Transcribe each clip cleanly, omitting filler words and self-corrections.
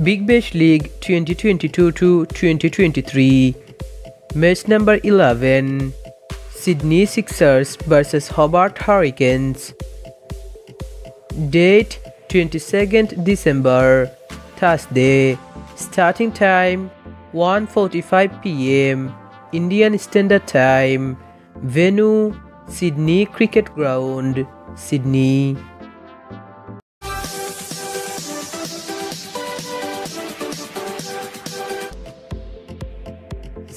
Big Bash League 2022 to 2023. Match number 11. Sydney Sixers vs Hobart Hurricanes. Date 22nd December, Thursday. Starting time 1:45 p.m. Indian Standard Time. Venue Sydney Cricket Ground, Sydney.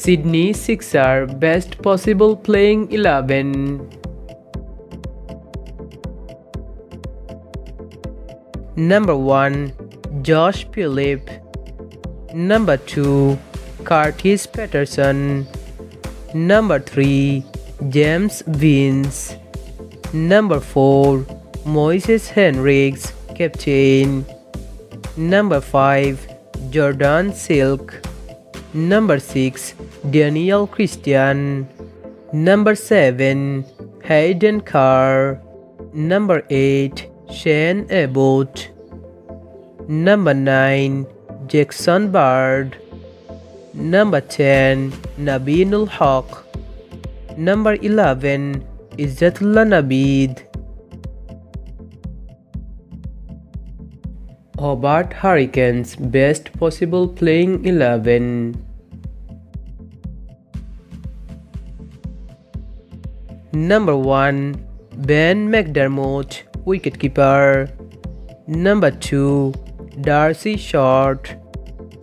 Sydney Sixers best possible playing 11. Number 1. Josh Phillip. Number 2. Curtis Patterson. Number 3. James Vince. Number 4. Moises Henriques, captain. Number 5. Jordan Silk. Number 6. Daniel Christian. Number 7. Hayden Carr. Number 8. Shane Abbott. Number 9. Jackson Bird. Number 10. Nabinul Haq. Number 11. Izzatullah Nabid. Hobart Hurricanes best possible playing 11. Number 1. Ben McDermott, wicketkeeper. Number 2. Darcy Short.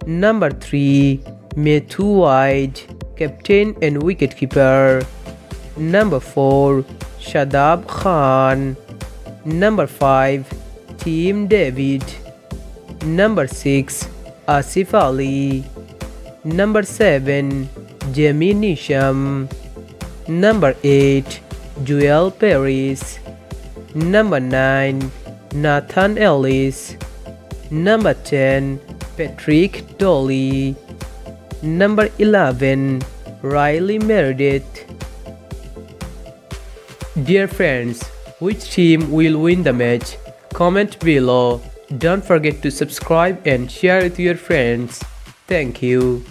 Number 3. Matthew White, captain and wicketkeeper. Number 4. Shadab Khan. Number 5. Tim David. Number 6. Asif Ali. Number 7. Jamie Nisham. Number 8. Joel Paris. Number 9. Nathan Ellis. Number 10. Patrick Dolly. Number 11. Riley Meredith. Dear friends, which team will win the match? Comment below. Don't forget to subscribe and share with your friends. Thank you.